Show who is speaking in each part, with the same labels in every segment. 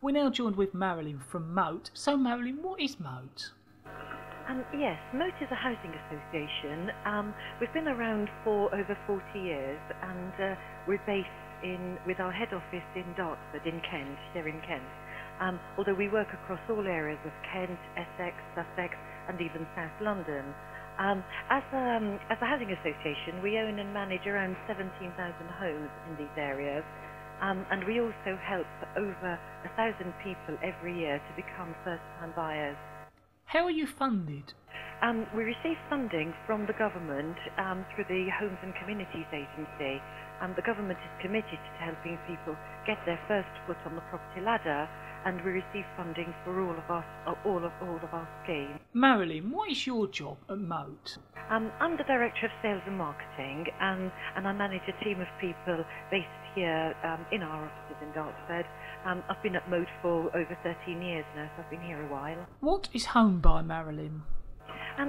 Speaker 1: We're now joined with Marilyn from Moat. So Marilyn, what is Moat?
Speaker 2: Yes, moat is a housing association. We've been around for over 40 years, and we're based with our head office in Dartford in Kent, here in Kent. Although we work across all areas of Kent, Essex, Sussex and even South London. As a housing association, we own and manage around 17,000 homes in these areas, and we also help over 1,000 people every year to become first-time buyers.
Speaker 1: How are you funded?
Speaker 2: We receive funding from the government through the Homes and Communities Agency. The government is committed to helping people get their first foot on the property ladder, and we receive funding for all of our schemes.
Speaker 1: Marilyn, what is your job at Moat?
Speaker 2: I'm the Director of Sales and Marketing, and I manage a team of people based here in our offices in Dartford. I've been at Moat for over 13 years now, so I've been here a while.
Speaker 1: What is HomeBuy, Marilyn?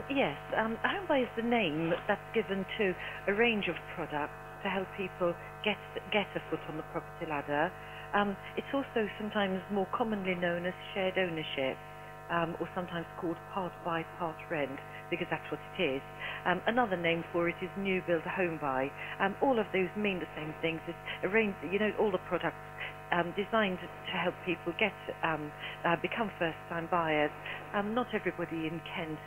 Speaker 2: Yes, HomeBuy is the name that's given to a range of products to help people get a foot on the property ladder. It's also sometimes more commonly known as shared ownership, or sometimes called part buy, part rent, because that's what it is. Another name for it is new build home buy. All of those mean the same things. It's all the products designed to help people become first-time buyers. Not everybody in Kent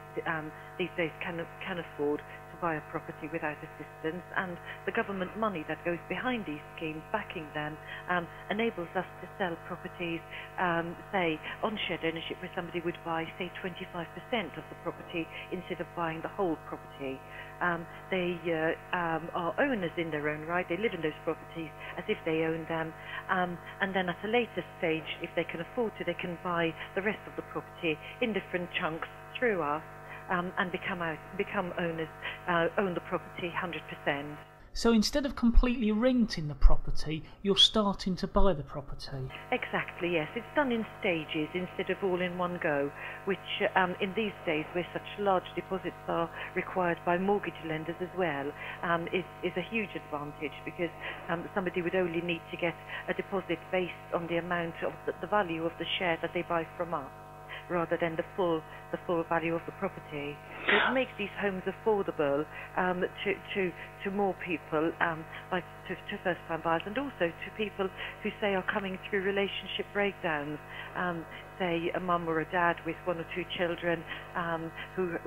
Speaker 2: these days can afford to buy a property without assistance, and the government money that goes behind these schemes, backing them, enables us to sell properties, say on shared ownership, where somebody would buy, say, 25% of the property instead of buying the whole property. They are owners in their own right. They live in those properties as if they own them, and then at a later stage, if they can afford to, they can buy the rest of the property in different chunks through us, and become owners, own the property 100%.
Speaker 1: So instead of completely renting the property, you're starting to buy the property?
Speaker 2: Exactly, yes. It's done in stages instead of all in one go, which in these days, where such large deposits are required by mortgage lenders as well, is a huge advantage, because somebody would only need to get a deposit based on the amount of the value of the share that they buy from us, rather than the full value of the property. So it makes these homes affordable to more people, like to first-time buyers, and also to people who, say, are coming through relationship breakdowns. Say a mum or a dad with one or two children,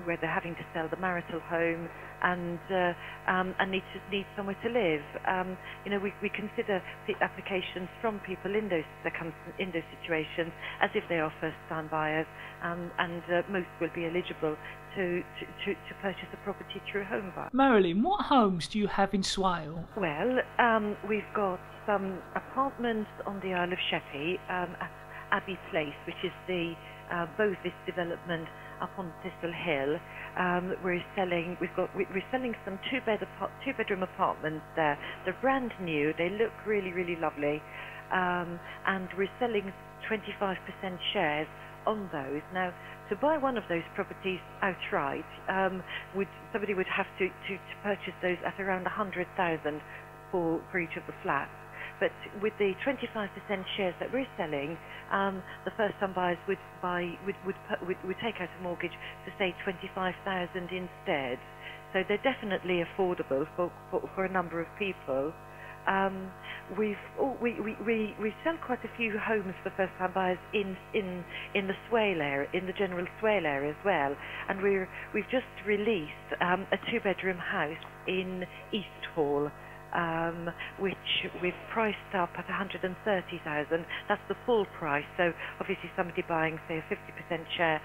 Speaker 2: where they're having to sell the marital home and need somewhere to live. We consider the applications from people in those situations as if they are first-time buyers, and most will be eligible to purchase a property through HomeBuy.
Speaker 1: Marilyn, what homes do you have in Swale?
Speaker 2: Well, we've got some apartments on the Isle of Sheppey at Abbey Place, which is the Bovis development up on Thistle Hill. We're selling some two-bedroom apartments there. They're brand new. They look really, really lovely, and we're selling 25% shares on those. Now, to buy one of those properties outright, somebody would have to purchase those at around 100,000 for each of the flats. But with the 25% shares that we're selling, the first-time buyers would take out a mortgage for, say, 25,000 instead. So they're definitely affordable for a number of people. We sell quite a few homes for first-time buyers in the Swale area, in the general Swale area as well, and we've just released a two-bedroom house in East Hall, which we've priced up at 130,000. That's the full price. So obviously somebody buying, say, a 50% share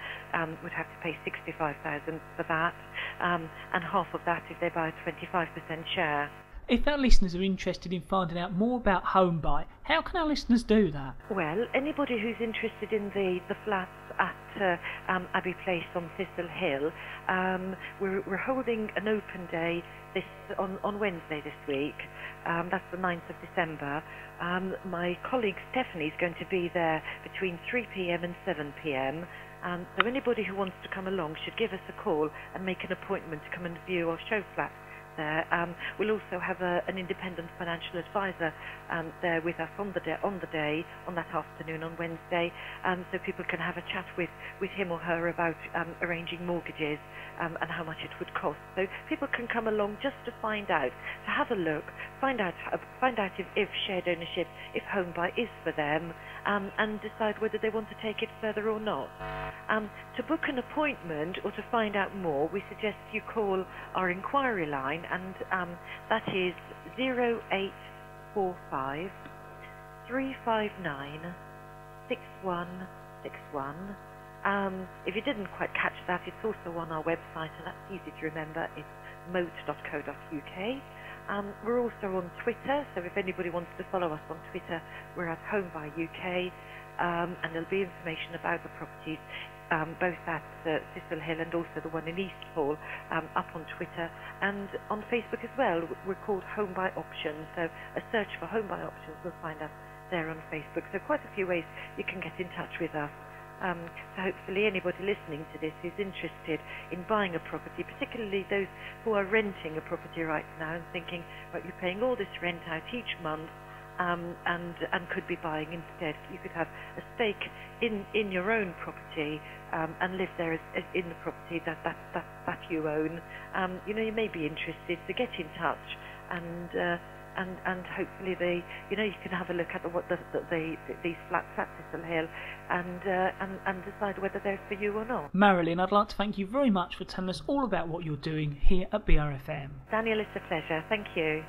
Speaker 2: would have to pay 65,000 for that, and half of that if they buy a 25% share.
Speaker 1: If our listeners are interested in finding out more about HomeBuy, how can our listeners do that?
Speaker 2: Well, anybody who's interested in the flats at Abbey Place on Thistle Hill, we're holding an open day on Wednesday this week. That's the 9th of December. My colleague Stephanie is going to be there between 3 p.m. and 7 p.m. So anybody who wants to come along should give us a call and make an appointment to come and view or show flats there. We'll also have an independent financial advisor there with us on the day, on that afternoon on Wednesday, so people can have a chat with him or her about arranging mortgages and how much it would cost. So people can come along just to find out, to have a look, find out if shared ownership, if HomeBuy is for them, and decide whether they want to take it further or not. To book an appointment or to find out more, we suggest you call our inquiry line, and that is 0845 359 6161. If you didn't quite catch that, it's also on our website, and that's easy to remember. It's moat.co.uk. We're also on Twitter, so if anybody wants to follow us on Twitter, we're at HomeBuy UK, and there'll be information about the properties, both at Cecil Hill and also the one in Eastfall, up on Twitter and on Facebook as well. We're called HomeBuy Options, so a search for HomeBuy Options will find us there on Facebook. So quite a few ways you can get in touch with us. So hopefully anybody listening to this who's interested in buying a property, particularly those who are renting a property right now and thinking, right, you're paying all this rent out each month, and could be buying instead. You could have a stake in your own property and live there as in the property that you own. You may be interested, so get in touch, and hopefully you can have a look at these flats at Cecil Hill and decide whether they're for you or not.
Speaker 1: Marilyn, I'd like to thank you very much for telling us all about what you're doing here at BRFM.
Speaker 2: Daniel, it's a pleasure. Thank you.